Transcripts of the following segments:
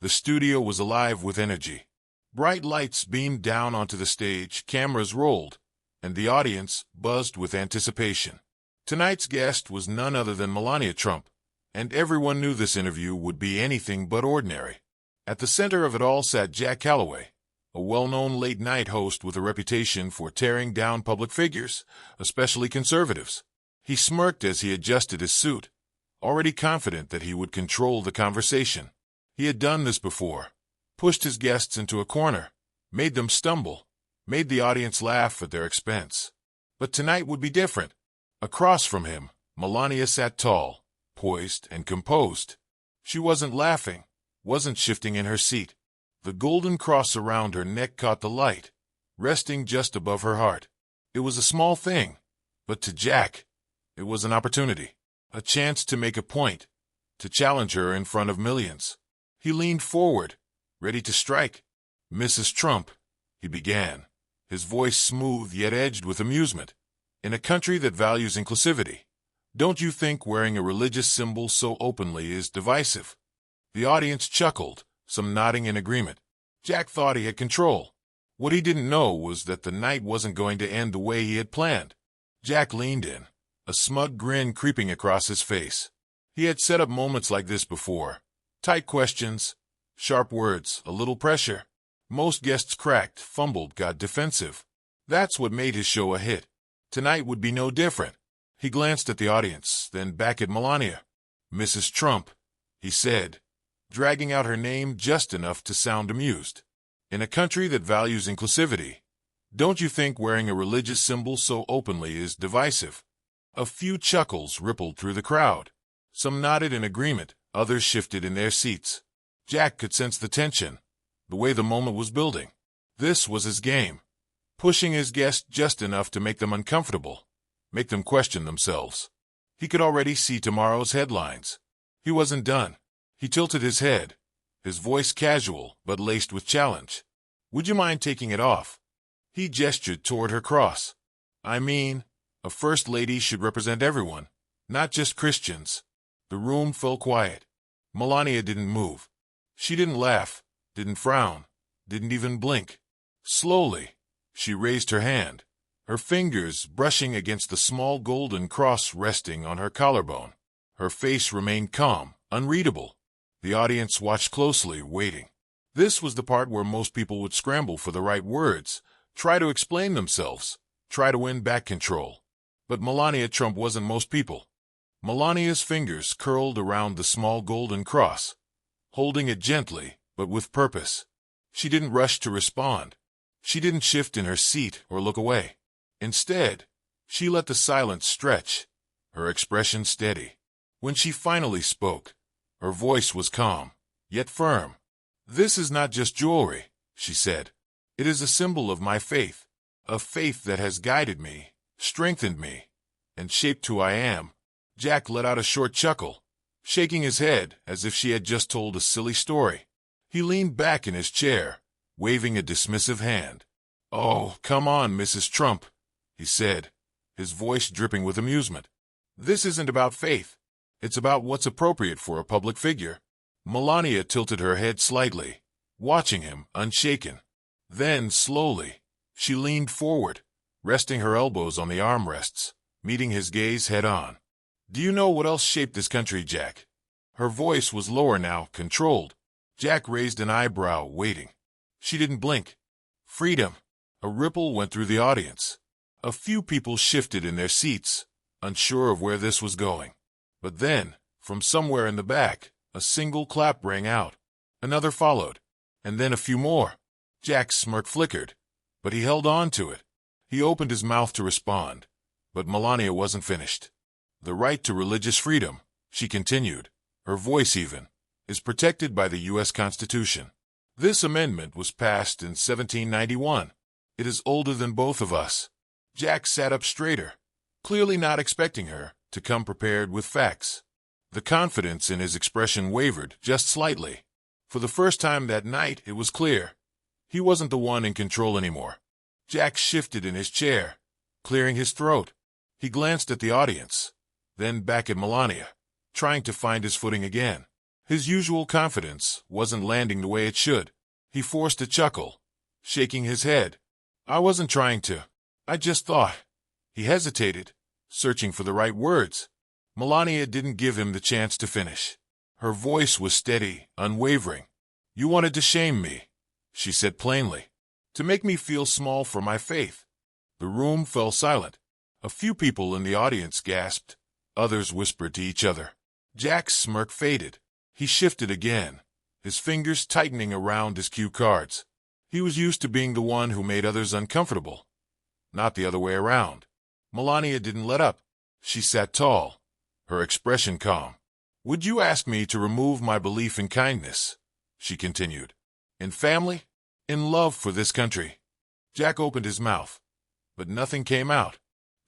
The studio was alive with energy. Bright lights beamed down onto the stage, cameras rolled, and the audience buzzed with anticipation. Tonight's guest was none other than Melania Trump, and everyone knew this interview would be anything but ordinary. At the center of it all sat Jack Calloway, a well-known late-night host with a reputation for tearing down public figures, especially conservatives. He smirked as he adjusted his suit, already confident that he would control the conversation. He had done this before, pushed his guests into a corner, made them stumble, made the audience laugh at their expense. But tonight would be different. Across from him, Melania sat tall, poised, and composed. She wasn't laughing, wasn't shifting in her seat. The golden cross around her neck caught the light, resting just above her heart. It was a small thing, but to Jack, it was an opportunity, a chance to make a point, to challenge her in front of millions. He leaned forward, ready to strike. "Mrs. Trump," he began, his voice smooth yet edged with amusement. "In a country that values inclusivity, don't you think wearing a religious symbol so openly is divisive?" The audience chuckled, some nodding in agreement. Jack thought he had control. What he didn't know was that the night wasn't going to end the way he had planned. Jack leaned in, a smug grin creeping across his face. He had set up moments like this before. Tight questions, sharp words, a little pressure. Most guests cracked, fumbled, got defensive. That's what made his show a hit. Tonight would be no different. He glanced at the audience, then back at Melania. "Mrs. Trump," he said, dragging out her name just enough to sound amused. "In a country that values inclusivity, don't you think wearing a religious symbol so openly is divisive?" A few chuckles rippled through the crowd. Some nodded in agreement, others shifted in their seats. Jack could sense the tension, the way the moment was building. This was his game, pushing his guest just enough to make them uncomfortable, make them question themselves. He could already see tomorrow's headlines. He wasn't done. He tilted his head, his voice casual but laced with challenge. "Would you mind taking it off?" He gestured toward her cross. "I mean, a first lady should represent everyone, not just Christians." The room fell quiet. Melania didn't move. She didn't laugh, didn't frown, didn't even blink. Slowly, she raised her hand, her fingers brushing against the small golden cross resting on her collarbone. Her face remained calm, unreadable. The audience watched closely, waiting. This was the part where most people would scramble for the right words, try to explain themselves, try to win back control. But Melania Trump wasn't most people. Melania's fingers curled around the small golden cross, holding it gently, but with purpose. She didn't rush to respond. She didn't shift in her seat or look away. Instead, she let the silence stretch, her expression steady. When she finally spoke, her voice was calm, yet firm. "This is not just jewelry," she said. "It is a symbol of my faith, a faith that has guided me, strengthened me, and shaped who I am." Jack let out a short chuckle, shaking his head as if she had just told a silly story. He leaned back in his chair, waving a dismissive hand. "Oh, come on, Mrs. Trump," he said, his voice dripping with amusement. "This isn't about faith. It's about what's appropriate for a public figure." Melania tilted her head slightly, watching him, unshaken. Then, slowly, she leaned forward, resting her elbows on the armrests, meeting his gaze head-on. "Do you know what else shaped this country, Jack?" Her voice was lower now, controlled. Jack raised an eyebrow, waiting. She didn't blink. "Freedom." A ripple went through the audience. A few people shifted in their seats, unsure of where this was going. But then, from somewhere in the back, a single clap rang out. Another followed, and then a few more. Jack's smirk flickered, but he held on to it. He opened his mouth to respond, but Melania wasn't finished. "The right to religious freedom," she continued, her voice even, "is protected by the U.S. Constitution. This amendment was passed in 1791. It is older than both of us." Jack sat up straighter, clearly not expecting her to come prepared with facts. The confidence in his expression wavered just slightly. For the first time that night, it was clear. He wasn't the one in control anymore. Jack shifted in his chair, clearing his throat. He glanced at the audience, then back at Melania, trying to find his footing again. His usual confidence wasn't landing the way it should. He forced a chuckle, shaking his head. I wasn't trying to. I just thought. He hesitated, searching for the right words. Melania didn't give him the chance to finish. Her voice was steady, unwavering. You wanted to shame me, she said plainly, to make me feel small for my faith. The room fell silent. A few people in the audience gasped. Others whispered to each other. Jack's smirk faded. He shifted again, his fingers tightening around his cue cards. He was used to being the one who made others uncomfortable, not the other way around. Melania didn't let up. She sat tall, her expression calm. Would you ask me to remove my belief in kindness? She continued. In family? In love for this country? Jack opened his mouth, but nothing came out.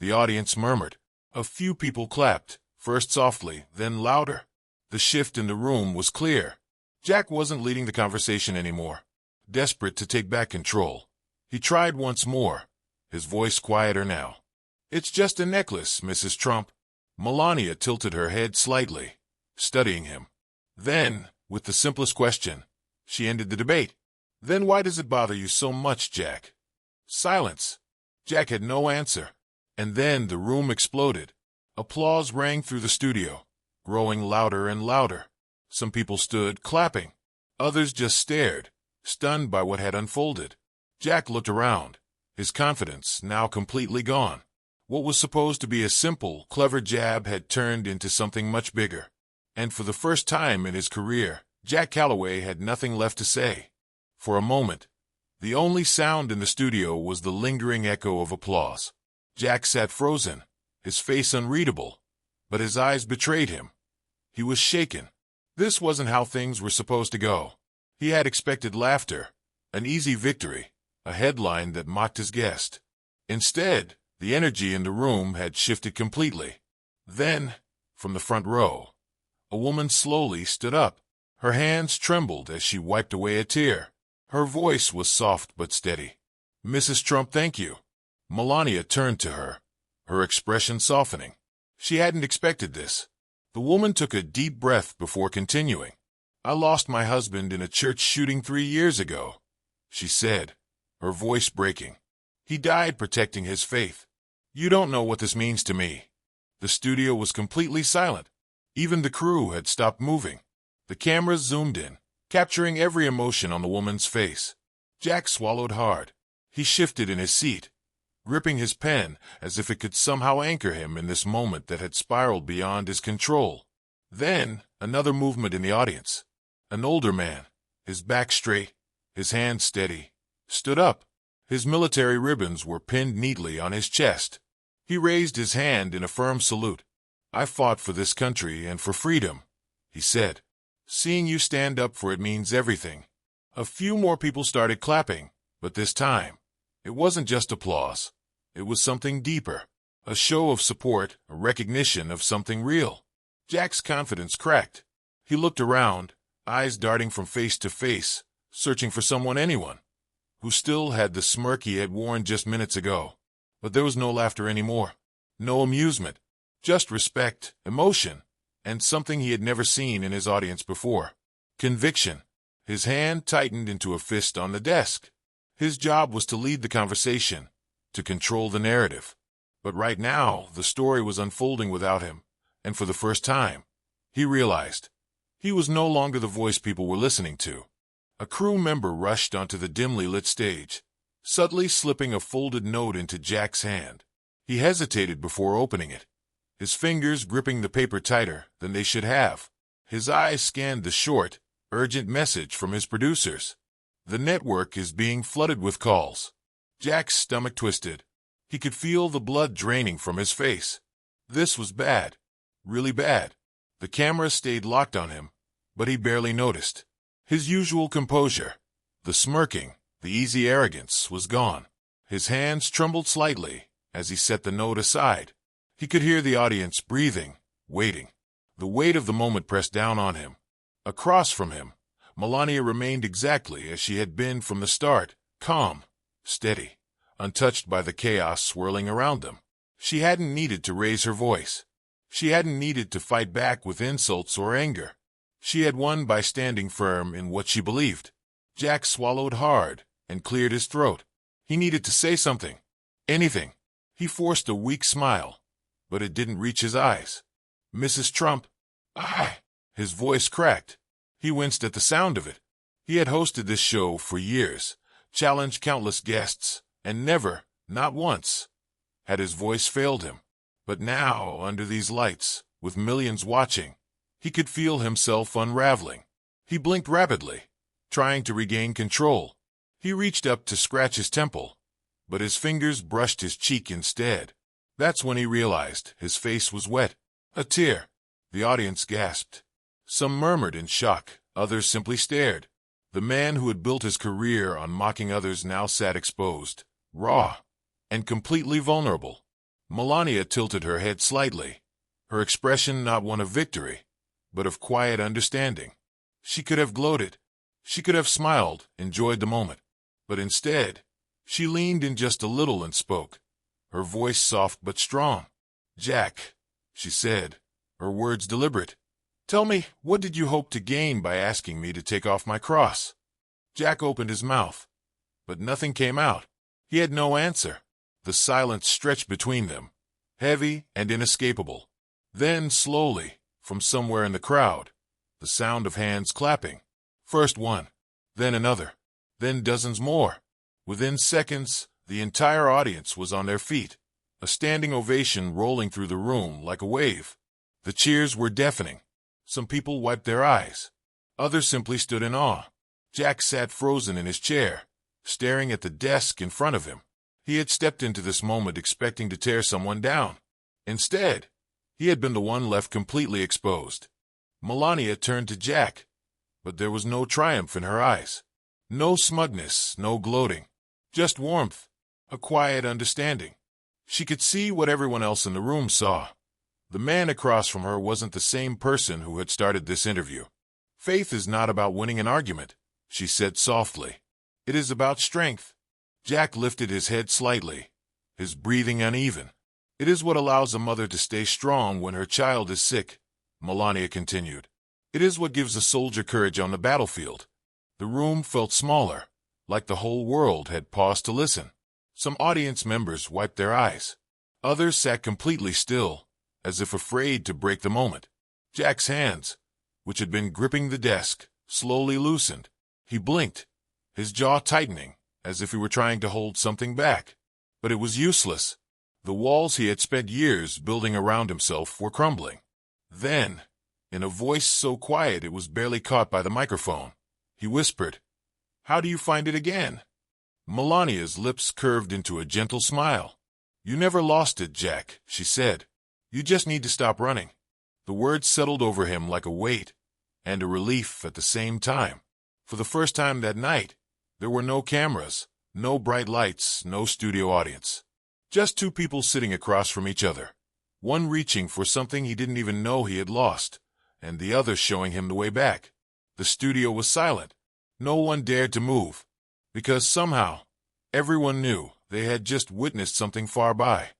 The audience murmured. A few people clapped, first softly, then louder. The shift in the room was clear. Jack wasn't leading the conversation anymore. Desperate to take back control, he tried once more, his voice quieter now. It's just a necklace, Mrs. Trump. Melania tilted her head slightly, studying him. Then, with the simplest question, she ended the debate. Then why does it bother you so much, Jack? Silence. Jack had no answer. And then the room exploded. Applause rang through the studio, growing louder and louder. Some people stood, clapping. Others just stared, stunned by what had unfolded. Jack looked around, his confidence now completely gone. What was supposed to be a simple, clever jab had turned into something much bigger. And for the first time in his career, Jack Calloway had nothing left to say. For a moment, the only sound in the studio was the lingering echo of applause. Jack sat frozen, his face unreadable, but his eyes betrayed him. He was shaken. This wasn't how things were supposed to go. He had expected laughter, an easy victory, a headline that mocked his guest. Instead, the energy in the room had shifted completely. Then, from the front row, a woman slowly stood up. Her hands trembled as she wiped away a tear. Her voice was soft but steady. Mrs. Trump, thank you. Melania turned to her, her expression softening. She hadn't expected this. The woman took a deep breath before continuing. I lost my husband in a church shooting 3 years ago, she said, her voice breaking. He died protecting his faith. You don't know what this means to me. The studio was completely silent. Even the crew had stopped moving. The cameras zoomed in, capturing every emotion on the woman's face. Jack swallowed hard. He shifted in his seat, gripping his pen as if it could somehow anchor him in this moment that had spiraled beyond his control. Then, another movement in the audience. An older man, his back straight, his hands steady, stood up. His military ribbons were pinned neatly on his chest. He raised his hand in a firm salute. I fought for this country and for freedom, he said. Seeing you stand up for it means everything. A few more people started clapping, but this time, it wasn't just applause. It was something deeper, a show of support, a recognition of something real. Jack's confidence cracked. He looked around, eyes darting from face to face, searching for anyone, who still had the smirk he had worn just minutes ago. But there was no laughter anymore, no amusement, just respect, emotion, and something he had never seen in his audience before. Conviction. His hand tightened into a fist on the desk. His job was to lead the conversation, to control the narrative. But right now, the story was unfolding without him, and for the first time, he realized he was no longer the voice people were listening to. A crew member rushed onto the dimly lit stage, subtly slipping a folded note into Jack's hand. He hesitated before opening it, his fingers gripping the paper tighter than they should have. His eyes scanned the short, urgent message from his producers. The network is being flooded with calls. Jack's stomach twisted. He could feel the blood draining from his face. This was bad, really bad. The camera stayed locked on him, but he barely noticed. His usual composure, the smirking, the easy arrogance, was gone. His hands trembled slightly as he set the note aside. He could hear the audience breathing, waiting. The weight of the moment pressed down on him. Across from him, Melania remained exactly as she had been from the start, calm, steady, untouched by the chaos swirling around them. She hadn't needed to raise her voice. She hadn't needed to fight back with insults or anger. She had won by standing firm in what she believed. Jack swallowed hard and cleared his throat. He needed to say something. Anything. He forced a weak smile, but it didn't reach his eyes. Mrs. Trump. I. His voice cracked. He winced at the sound of it. He had hosted this show for years, challenged countless guests, and never, not once, had his voice failed him. But now, under these lights, with millions watching, he could feel himself unraveling. He blinked rapidly, trying to regain control. He reached up to scratch his temple, but his fingers brushed his cheek instead. That's when he realized his face was wet. A tear. The audience gasped. Some murmured in shock, others simply stared. The man who had built his career on mocking others now sat exposed, raw, and completely vulnerable. Melania tilted her head slightly, her expression not one of victory, but of quiet understanding. She could have gloated. She could have smiled, enjoyed the moment. But instead, she leaned in just a little and spoke, her voice soft but strong. "Jack," she said, her words deliberate. "Tell me, what did you hope to gain by asking me to take off my cross?" Jack opened his mouth, but nothing came out. He had no answer. The silence stretched between them, heavy and inescapable. Then, slowly, from somewhere in the crowd, the sound of hands clapping. First one, then another, then dozens more. Within seconds, the entire audience was on their feet, a standing ovation rolling through the room like a wave. The cheers were deafening. Some people wiped their eyes. Others simply stood in awe. Jack sat frozen in his chair, staring at the desk in front of him. He had stepped into this moment expecting to tear someone down. Instead, he had been the one left completely exposed. Melania turned to Jack, but there was no triumph in her eyes. No smugness, no gloating. Just warmth, a quiet understanding. She could see what everyone else in the room saw. The man across from her wasn't the same person who had started this interview. "Faith is not about winning an argument," she said softly. "It is about strength." Jack lifted his head slightly, his breathing uneven. "It is what allows a mother to stay strong when her child is sick," Melania continued. "It is what gives a soldier courage on the battlefield." The room felt smaller, like the whole world had paused to listen. Some audience members wiped their eyes. Others sat completely still, as if afraid to break the moment. Jack's hands, which had been gripping the desk, slowly loosened. He blinked, his jaw tightening, as if he were trying to hold something back. But it was useless. The walls he had spent years building around himself were crumbling. Then, in a voice so quiet it was barely caught by the microphone, he whispered, "How do you find it again?" Melania's lips curved into a gentle smile. "You never lost it, Jack," she said. "You just need to stop running." The words settled over him like a weight, and a relief at the same time. For the first time that night, there were no cameras, no bright lights, no studio audience. Just two people sitting across from each other, one reaching for something he didn't even know he had lost, and the other showing him the way back. The studio was silent. No one dared to move, because somehow, everyone knew they had just witnessed something far by.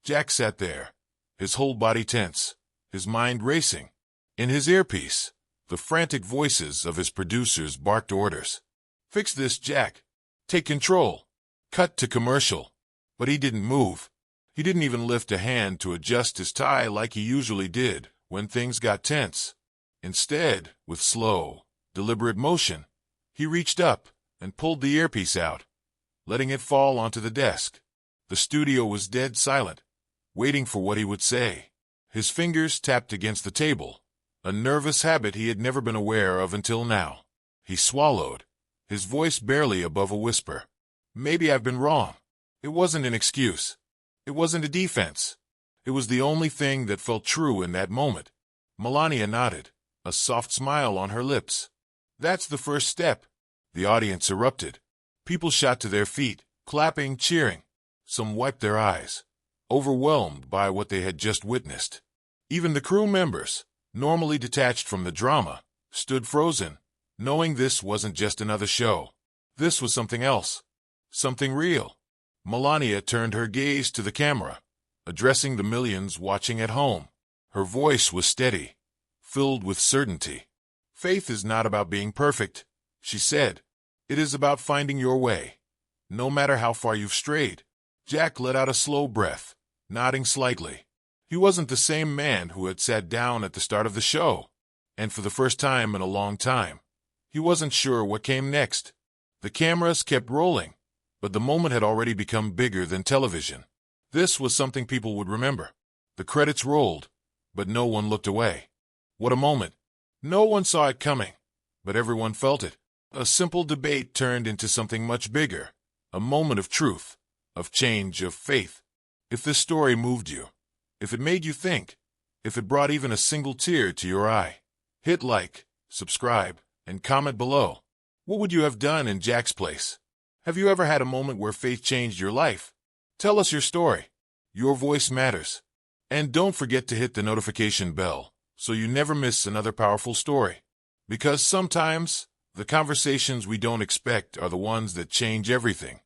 Jack sat there, his whole body tense, his mind racing. In his earpiece, the frantic voices of his producers barked orders. "Fix this, Jack. Take control. Cut to commercial." But he didn't move. He didn't even lift a hand to adjust his tie like he usually did when things got tense. Instead, with slow, deliberate motion, he reached up and pulled the earpiece out, letting it fall onto the desk. The studio was dead silent, waiting for what he would say. His fingers tapped against the table, a nervous habit he had never been aware of until now. He swallowed, his voice barely above a whisper. "Maybe I've been wrong." It wasn't an excuse. It wasn't a defense. It was the only thing that felt true in that moment. Melania nodded, a soft smile on her lips. "That's the first step." The audience erupted. People shot to their feet, clapping, cheering. Some wiped their eyes, overwhelmed by what they had just witnessed. Even the crew members, normally detached from the drama, stood frozen, knowing this wasn't just another show. This was something else, something real. Melania turned her gaze to the camera, addressing the millions watching at home. Her voice was steady, filled with certainty. Faith is not about being perfect, she said. It is about finding your way, no matter how far you've strayed. Jack let out a slow breath, nodding slightly. He wasn't the same man who had sat down at the start of the show, and for the first time in a long time, he wasn't sure what came next. The cameras kept rolling, but the moment had already become bigger than television. This was something people would remember. The credits rolled, but no one looked away. What a moment! No one saw it coming, but everyone felt it. A simple debate turned into something much bigger, a moment of truth, of change, of faith. If this story moved you, if it made you think, if it brought even a single tear to your eye, hit like, subscribe, and comment below. What would you have done in Jack's place? Have you ever had a moment where faith changed your life? Tell us your story. Your voice matters. And don't forget to hit the notification bell so you never miss another powerful story. Because sometimes, the conversations we don't expect are the ones that change everything.